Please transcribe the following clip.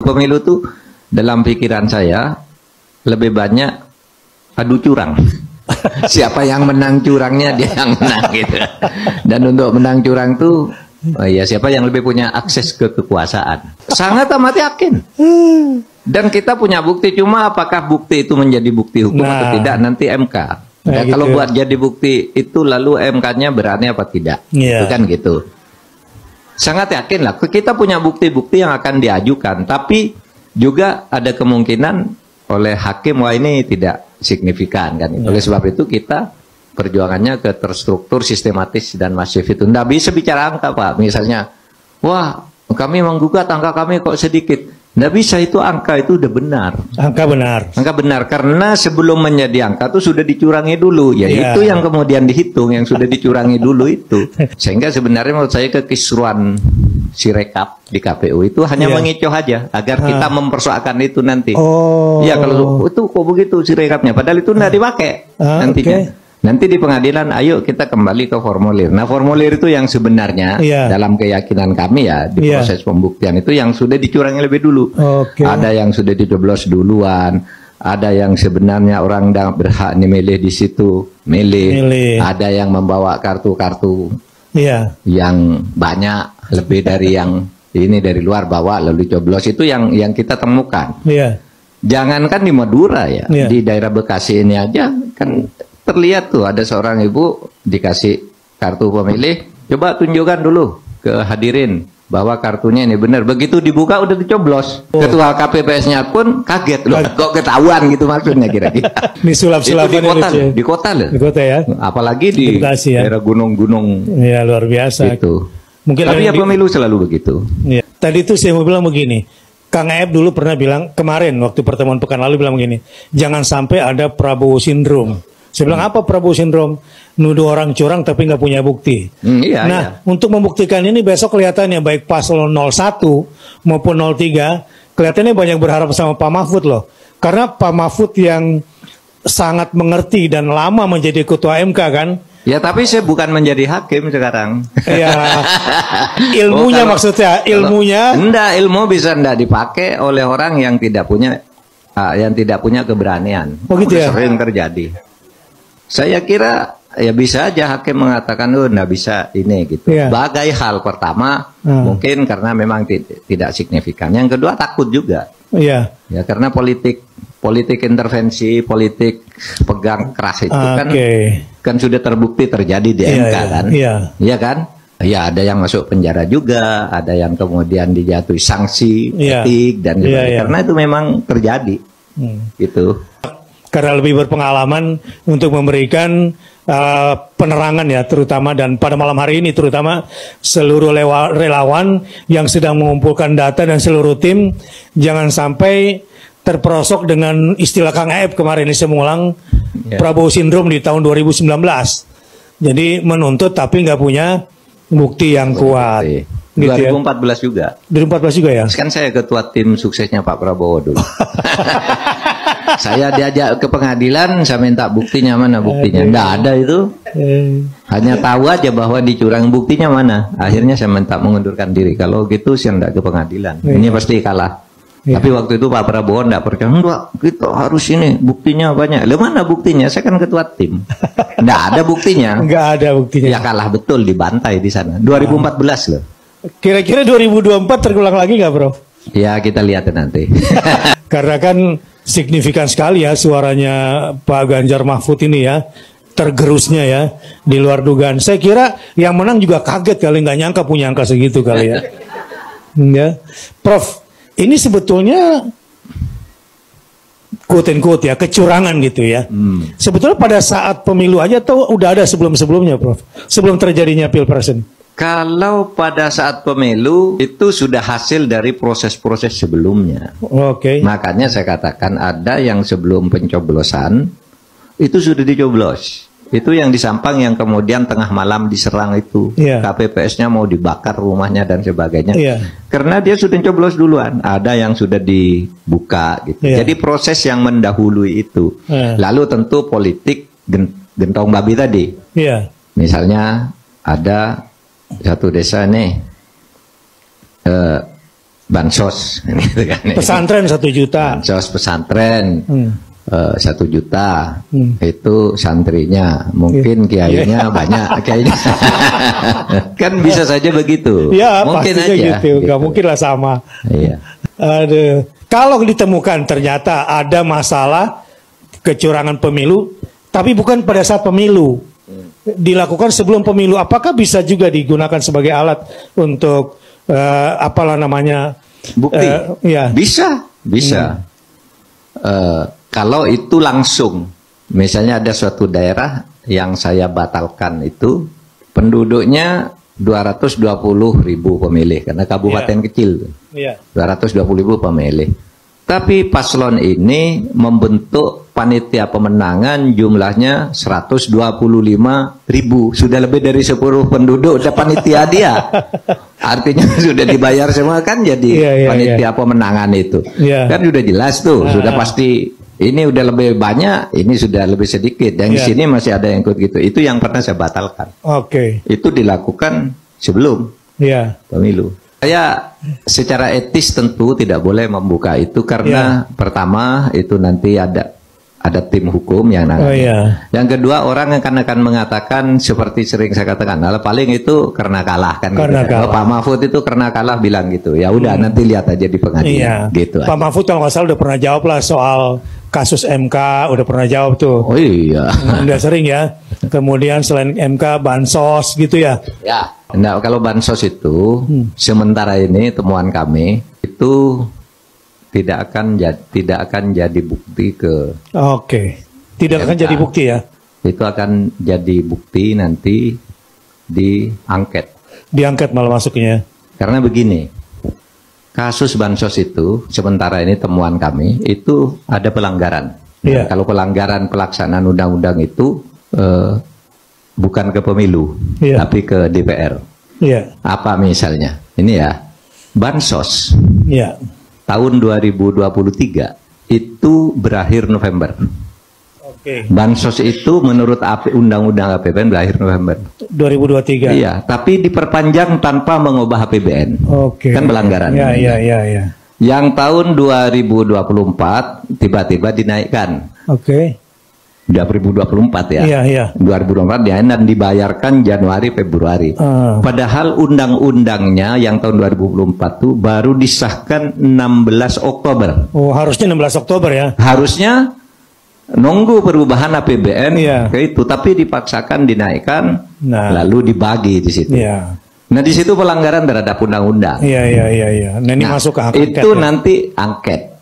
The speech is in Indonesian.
pemilu tuh dalam pikiran saya lebih banyak adu curang. Siapa yang menang curangnya dia yang menang gitu. Dan untuk menang curang tuh ya siapa yang lebih punya akses ke kekuasaan. Sangat amat yakin. Dan kita punya bukti, cuma apakah bukti itu menjadi bukti hukum atau tidak nanti MK. Dan gitu. kalau buat jadi bukti itu lalu MK-nya berani apa tidak. Itu kan gitu. Sangat yakin lah, kita punya bukti-bukti yang akan diajukan, tapi juga ada kemungkinan oleh hakim, wah ini tidak signifikan kan. Oleh sebab itu kita perjuangannya ke terstruktur, sistematis, dan masif itu. Nggak bisa bicara angka Pak, misalnya, wah kami menggugat angka kami kok sedikit. Nggak bisa, itu angka itu udah benar. Angka benar. Angka benar, karena sebelum menjadi angka itu sudah dicurangi dulu. Ya itu yang kemudian dihitung, yang sudah dicurangi dulu itu. Sehingga sebenarnya menurut saya kekisruan Sirekap di KPU itu hanya mengecoh aja, agar kita mempersoalkan itu nanti. Ya kalau itu kok begitu Sirekapnya, padahal itu nggak dipakai nantinya. Nanti di pengadilan, ayo kita kembali ke formulir. Nah, formulir itu yang sebenarnya dalam keyakinan kami ya di proses pembuktian itu yang sudah dicurangi lebih dulu. Ada yang sudah dicoblos duluan, ada yang sebenarnya orang berhak memilih di situ, milih. Ada yang membawa kartu-kartu yang banyak, lebih dari yang ini dari luar bawa lalu dicoblos. Itu yang kita temukan. Jangankan di Madura ya, di daerah Bekasi ini aja kan terlihat tuh ada seorang ibu dikasih kartu pemilih, coba tunjukkan dulu ke hadirin bahwa kartunya ini benar. Begitu dibuka udah dicoblos. Ketua KPPS-nya pun kaget loh, kok ketahuan gitu maksudnya kira-kira. Ini sulap-sulapan di kota loh. Di kota ya. Apalagi di daerah gunung-gunung. Ya luar biasa. Gitu. Mungkin tapi ya pemilu selalu begitu. Ya. Tadi itu saya mau bilang begini. Kang Aep dulu pernah bilang kemarin waktu pertemuan pekan lalu bilang begini, jangan sampai ada Prabowo Syndrome. Saya bilang apa Prabowo Syndrome? Nuduh orang curang tapi nggak punya bukti. Untuk membuktikan ini besok kelihatannya baik paslon 01 maupun 03 kelihatannya banyak berharap sama Pak Mahfud loh. Karena Pak Mahfud yang sangat mengerti dan lama menjadi ketua MK kan. Ya tapi saya bukan menjadi hakim sekarang. Ya, ilmunya maksudnya, ilmunya. Enggak, ilmu bisa enggak dipakai oleh orang yang tidak punya keberanian. Oh gitu ya? Sering terjadi. Saya kira ya bisa aja hakim mengatakan enggak bisa ini gitu. Sebagai hal pertama mungkin karena memang tidak signifikan. Yang kedua takut juga. Ya karena politik intervensi, politik pegang keras itu kan sudah terbukti terjadi di MK kan. Iya kan? Ya ada yang masuk penjara juga, ada yang kemudian dijatuhi sanksi etik dan sebagainya. Karena itu memang terjadi. Gitu. Karena lebih berpengalaman untuk memberikan penerangan ya, terutama dan pada malam hari ini terutama seluruh relawan yang sedang mengumpulkan data dan seluruh tim jangan sampai terperosok dengan istilah Kang Aep kemarin ini saya mengulang Prabowo Syndrome di tahun 2019. Jadi menuntut tapi nggak punya bukti yang kuat. Gitu 2014 juga. 2014 juga ya. Kan saya ketua tim suksesnya Pak Prabowo dulu. Saya diajak ke pengadilan, saya minta buktinya mana buktinya. Nggak ada itu. Hanya tahu aja bahwa dicurang, buktinya mana. Akhirnya saya minta mengundurkan diri. Kalau gitu saya nggak ke pengadilan. Ini pasti kalah. Tapi waktu itu Pak Prabowo nggak percaya. Enggak, kita harus ini buktinya banyak. Loh mana buktinya? Saya kan ketua tim. Nggak ada buktinya. Nggak ada buktinya. Ya kalah betul, dibantai di sana. 2014 loh. Kira-kira 2024 terulang lagi nggak, Bro? Ya kita lihat nanti. Karena kan signifikan sekali ya suaranya Pak Ganjar Mahfud ini ya, tergerusnya ya, di luar dugaan. Saya kira yang menang juga kaget kali, nggak nyangka punya angka segitu kali ya. Ya, Prof, ini sebetulnya quote and quote ya, kecurangan gitu ya. Sebetulnya pada saat pemilu aja tuh udah ada sebelum-sebelumnya, Prof, sebelum terjadinya Pilpres ini. Kalau pada saat pemilu itu sudah hasil dari proses-proses sebelumnya. Makanya saya katakan ada yang sebelum pencoblosan itu sudah dicoblos. Itu yang di Sampang yang kemudian tengah malam diserang itu. KPPS-nya mau dibakar rumahnya dan sebagainya. Karena dia sudah coblos duluan. Ada yang sudah dibuka gitu. Jadi proses yang mendahului itu. Lalu tentu politik gentong babi tadi. Misalnya ada satu desa nih bansos, gitu kan. Pesantren 1 juta. Bansos pesantren 1 juta, itu santrinya, mungkin kiainya banyak, kiainya kan bisa saja begitu. Ya, mungkin aja. Gitu. Gak mungkin lah sama. Iya. Aduh. Kalau ditemukan ternyata ada masalah kecurangan pemilu, tapi bukan pada saat pemilu, dilakukan sebelum pemilu, apakah bisa juga digunakan sebagai alat untuk apalah namanya bukti? Ya. Bisa. Kalau itu langsung, misalnya ada suatu daerah yang saya batalkan itu penduduknya 220.000 pemilih karena kabupaten kecil, 220.000 pemilih. Tapi paslon ini membentuk panitia pemenangan jumlahnya 125.000, sudah lebih dari 10 penduduk udah panitia dia. Artinya sudah dibayar semua kan jadi panitia pemenangan itu. Kan sudah jelas tuh, sudah pasti ini udah lebih banyak, ini sudah lebih sedikit. Dan di sini masih ada yang ikut gitu. Itu yang pernah saya batalkan. Itu dilakukan sebelum pemilu. Saya secara etis tentu tidak boleh membuka itu karena pertama itu nanti ada tim hukum yang nangani. Yang kedua orang akan mengatakan seperti sering saya katakan, paling itu karena kalah kan. Gitu. Pak Mahfud itu karena kalah bilang gitu. Ya udah nanti lihat aja di pengadilan. Gitu. Pak Mahfud kalau nggak salah udah pernah jawab lah soal kasus MK, udah pernah jawab tuh. Oh iya. Udah sering ya. Kemudian selain MK, bansos gitu ya. Ya. Nah, kalau bansos itu sementara ini temuan kami itu tidak akan jadi bukti ke. Tidak akan jadi bukti ya. Itu akan jadi bukti nanti diangket. Diangket malah masuknya. Karena begini, kasus bansos itu sementara ini temuan kami itu ada pelanggaran. Nah, kalau pelanggaran pelaksanaan undang-undang itu bukan ke pemilu, tapi ke DPR. Apa misalnya? Ini ya, bansos. Tahun 2023 itu berakhir November. Bansos itu menurut undang-undang APBN berakhir November 2023. Iya, tapi diperpanjang tanpa mengubah APBN. Kan pelanggaran. Yang tahun 2024 tiba-tiba dinaikkan. 2024 ya. 2024 dan dibayarkan Januari Februari. Padahal undang-undangnya yang tahun 2024 itu baru disahkan 16 Oktober. Harusnya 16 Oktober ya. Harusnya nunggu perubahan APBN ke itu, tapi dipaksakan dinaikkan, lalu dibagi di situ. Nah di situ pelanggaran terhadap undang-undang. Nah ini masuk ke angket. Itu nanti angket.